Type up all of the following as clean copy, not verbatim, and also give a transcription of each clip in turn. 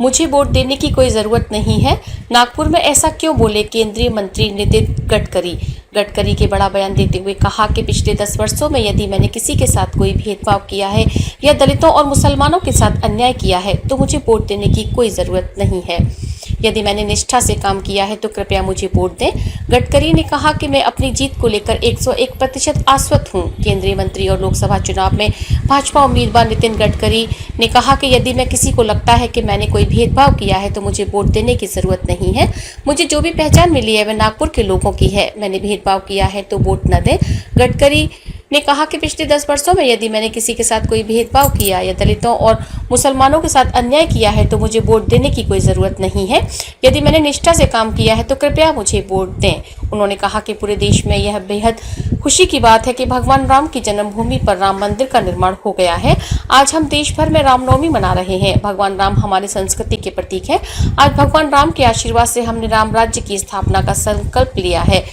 मुझे वोट देने की कोई जरूरत नहीं है। नागपुर में ऐसा क्यों बोले केंद्रीय मंत्री नितिन गडकरी। गडकरी के बड़ा बयान देते हुए कहा कि पिछले 10 वर्षों में यदि मैंने किसी के साथ कोई भेदभाव किया है या दलितों और मुसलमानों के साथ अन्याय किया है तो मुझे वोट देने की कोई जरूरत नहीं है। यदि मैंने निष्ठा से काम किया है तो कृपया मुझे वोट दें। गडकरी ने कहा कि मैं अपनी जीत को लेकर 101% आश्वस्त हूं। केंद्रीय मंत्री और लोकसभा चुनाव में भाजपा उम्मीदवार नितिन गडकरी ने कहा कि यदि मैं किसी को लगता है कि मैंने कोई भेदभाव किया है तो मुझे वोट देने की जरूरत नहीं है। मुझे जो भी पहचान मिली है वह नागपुर के लोगों की है। मैंने भेदभाव किया है तो वोट न दें। गडकरी ने कहा कि पिछले 10 वर्षों में यदि मैंने किसी के साथ कोई भेदभाव किया या दलितों और मुसलमानों के साथ अन्याय किया है तो मुझे वोट देने की कोई जरूरत नहीं है। यदि मैंने निष्ठा से काम किया है तो कृपया मुझे वोट दें। उन्होंने कहा कि पूरे देश में यह बेहद खुशी की बात है कि भगवान राम की जन्मभूमि पर राम मंदिर का निर्माण हो गया है। आज हम देश भर में रामनवमी मना रहे हैं। भगवान राम हमारी संस्कृति के प्रतीक है। आज भगवान राम के आशीर्वाद से हमने राम राज्य की स्थापना का संकल्प लिया है,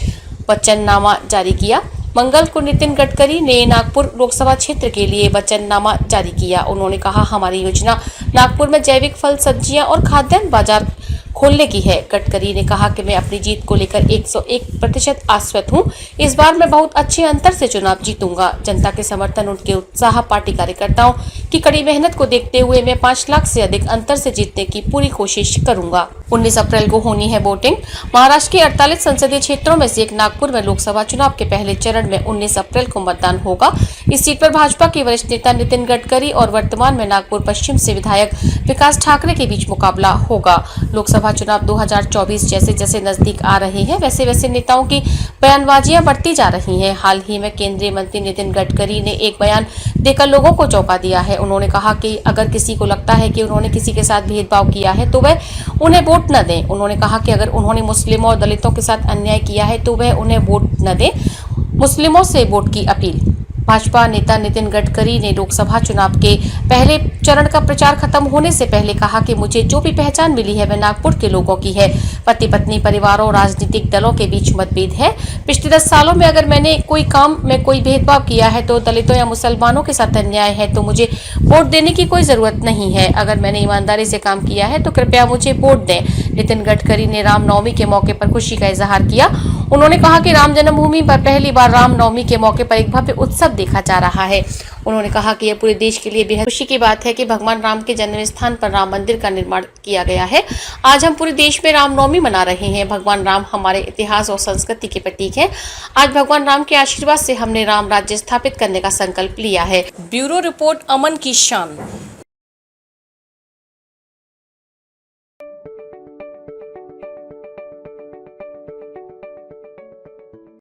वचननामा जारी किया। मंगल को नितिन गडकरी ने नागपुर लोकसभा क्षेत्र के लिए वचननामा जारी किया। उन्होंने कहा हमारी योजना नागपुर में जैविक फल, सब्जियां और खाद्यान्न बाजार खोलने की है। गडकरी ने कहा कि मैं अपनी जीत को लेकर 101% आश्वस्त हूं। इस बार मैं बहुत अच्छे अंतर से चुनाव जीतूंगा। जनता के समर्थन, उनके उत्साह, पार्टी कार्यकर्ताओं की कड़ी मेहनत को देखते हुए मैं 5 लाख से अधिक अंतर से जीतने की पूरी कोशिश करूंगा। 19 अप्रैल को होनी है वोटिंग। महाराष्ट्र के 48 संसदीय क्षेत्रों में से एक नागपुर में लोकसभा चुनाव के पहले चरण में 19 अप्रैल को मतदान होगा। इस सीट पर भाजपा के वरिष्ठ नेता नितिन गडकरी और वर्तमान में नागपुर पश्चिम से विधायक विकास ठाकरे के बीच मुकाबला होगा। लोकसभा चुनाव 2024 जैसे जैसे नजदीक आ रहे हैं वैसे वैसे नेताओं की बयानबाजियां बढ़ती जा रही हैं। हाल ही में केंद्रीय मंत्री नितिन गडकरी ने एक बयान देकर लोगों को चौंका दिया है। उन्होंने कहा कि अगर किसी को लगता है कि उन्होंने किसी के साथ भेदभाव किया है तो वह उन्हें वोट न दें। उन्होंने कहा कि अगर उन्होंने मुस्लिमों और दलितों के साथ अन्याय किया है तो वह उन्हें वोट न दें। मुस्लिमों से वोट की अपील। भाजपा नेता नितिन गडकरी ने लोकसभा चुनाव के पहले चरण का प्रचार खत्म होने से पहले कहा कि मुझे जो भी पहचान मिली है वह नागपुर के लोगों की है। पति पत्नी, परिवारों और राजनीतिक दलों के बीच मतभेद है। पिछले 10 सालों में अगर मैंने कोई काम में कोई भेदभाव किया है तो दलितों या मुसलमानों के साथ अन्याय है तो मुझे वोट देने की कोई जरूरत नहीं है। अगर मैंने ईमानदारी से काम किया है तो कृपया मुझे वोट दें। नितिन गडकरी ने रामनवमी के मौके पर खुशी का इजहार किया। उन्होंने कहा कि राम जन्मभूमि पर पहली बार रामनवमी के मौके पर एक भव्य उत्सव देखा जा रहा है। उन्होंने कहा कि यह पूरे देश के लिए बेहद खुशी की बात है कि भगवान राम के जन्म स्थान पर राम मंदिर का निर्माण किया गया है। आज हम पूरे देश में रामनवमी मना रहे हैं। भगवान राम हमारे इतिहास और संस्कृति के प्रतीक है। आज भगवान राम के आशीर्वाद से हमने राम राज्य स्थापित करने का संकल्प लिया है। ब्यूरो रिपोर्ट, अमन की शान।